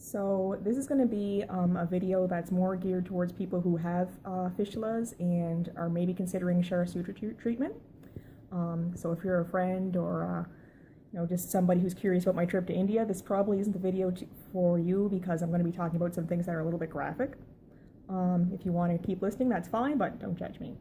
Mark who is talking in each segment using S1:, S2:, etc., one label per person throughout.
S1: So this is going to be a video that's more geared towards people who have fistulas and are maybe considering Kshar Sutra treatment. So if you're a friend or just somebody who's curious about my trip to India, this probably isn't the video for you because I'm going to be talking about some things that are a little bit graphic. If you want to keep listening, that's fine, but don't judge me.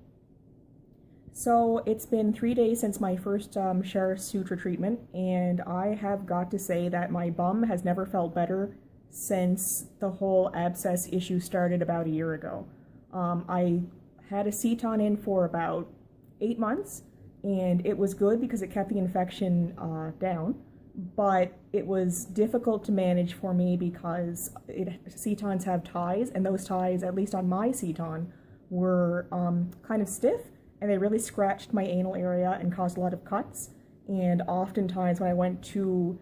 S1: So it's been 3 days since my first Kshar Sutra treatment, and I have got to say that my bum has never felt better since the whole abscess issue started about a year ago. I had a ceton in for about 8 months, and it was good because it kept the infection down, but it was difficult to manage for me because cetons have ties, and those ties, at least on my ceton, were kind of stiff, and they really scratched my anal area and caused a lot of cuts. And oftentimes when I went to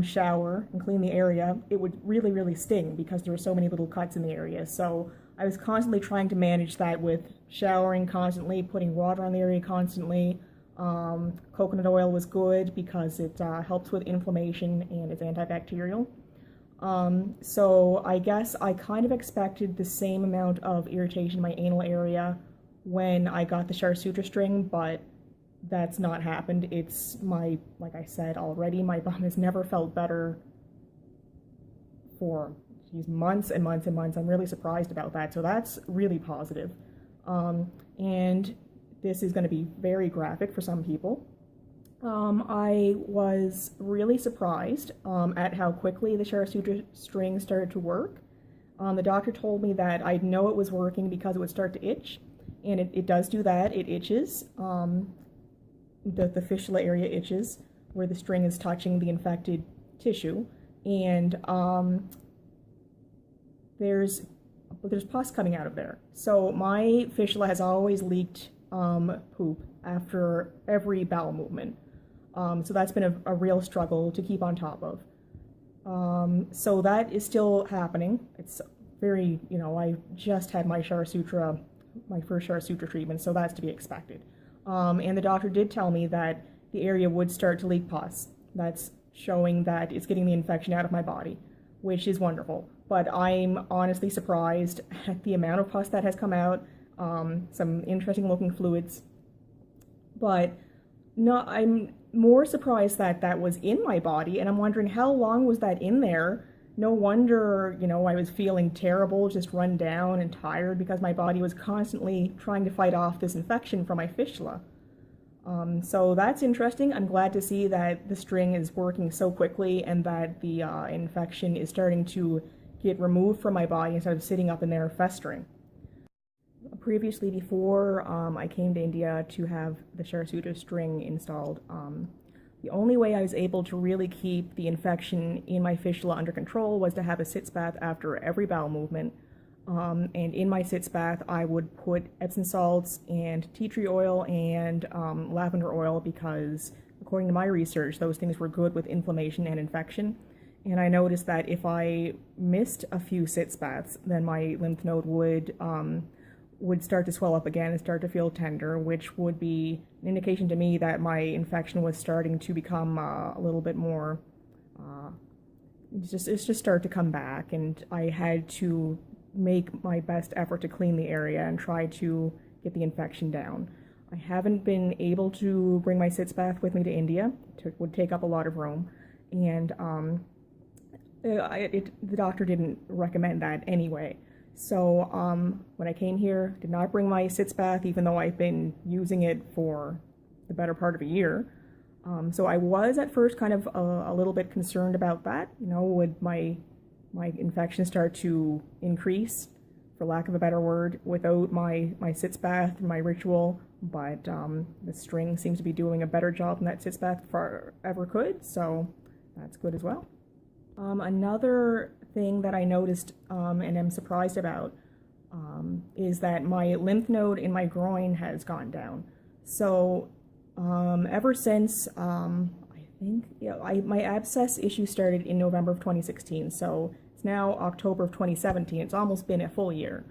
S1: shower and clean the area, it would really sting because there were so many little cuts in the area. So I was constantly trying to manage that with showering constantly, putting water on the area constantly. Coconut oil was good because it helps with inflammation and it's antibacterial. So I guess I kind of expected the same amount of irritation in my anal area when I got the Kshar Sutra string, but that's not happened. It's like I said already, my bum has never felt better for months and months and months. I'm really surprised about that, so that's really positive. And this is going to be very graphic for some people. I was really surprised at how quickly the Kshar Sutra string started to work. The doctor told me that I'd know it was working because it would start to itch, and it does do that. It itches. The fistula area itches where the string is touching the infected tissue, and there's pus coming out of there. So my fistula has always leaked poop after every bowel movement. So that's been a real struggle to keep on top of. So that is still happening. It's very, I just had my first Kshar Sutra treatment, so that's to be expected. And the doctor did tell me that the area would start to leak pus. That's showing that it's getting the infection out of my body, which is wonderful. But I'm honestly surprised at the amount of pus that has come out. Some interesting looking fluids. But no, I'm more surprised that that was in my body, and I'm wondering how long was that in there. No wonder, I was feeling terrible, just run down and tired because my body was constantly trying to fight off this infection from my fistula. So that's interesting. I'm glad to see that the string is working so quickly and that the infection is starting to get removed from my body instead of sitting up in there festering. Previously, before I came to India to have the Kshar Sutra string installed, the only way I was able to really keep the infection in my fistula under control was to have a sitz bath after every bowel movement. And in my sitz bath, I would put Epsom salts and tea tree oil and lavender oil because, according to my research, those things were good with inflammation and infection. And I noticed that if I missed a few sitz baths, then my lymph node would start to swell up again and start to feel tender, which would be an indication to me that my infection was starting to become a little bit more, it's just started to come back, and I had to make my best effort to clean the area and try to get the infection down. I haven't been able to bring my sitz bath with me to India. It would take up a lot of room, and the doctor didn't recommend that anyway. So when I came here, did not bring my sitz bath, even though I've been using it for the better part of a year. So I was at first kind of a little bit concerned about that. Would my infection start to increase, for lack of a better word, without my sitz bath and my ritual? But the string seems to be doing a better job than that sitz bath ever could, so that's good as well. Another thing that I noticed and am surprised about is that my lymph node in my groin has gone down. So ever since I think my abscess issue started in November of 2016, so it's now October of 2017. It's almost been a full year.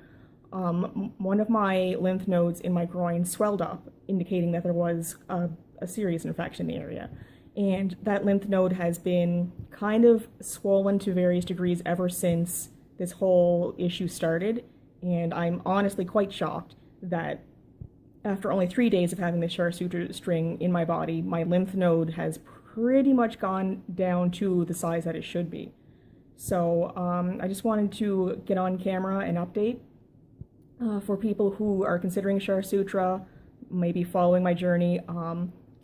S1: One of my lymph nodes in my groin swelled up, indicating that there was a serious infection in the area. And that lymph node has been kind of swollen to various degrees ever since this whole issue started. And I'm honestly quite shocked that after only 3 days of having the Kshar Sutra string in my body, my lymph node has pretty much gone down to the size that it should be. So I just wanted to get on camera and update for people who are considering Kshar Sutra, maybe following my journey.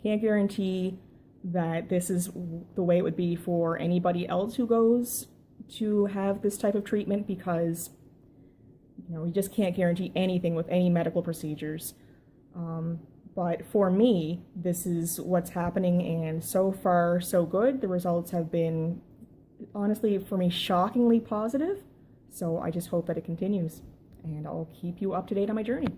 S1: Can't guarantee that this is the way it would be for anybody else who goes to have this type of treatment, because we just can't guarantee anything with any medical procedures. But for me, this is what's happening, and so far so good. The results have been, honestly, for me, shockingly positive. So I just hope that it continues, and I'll keep you up to date on my journey.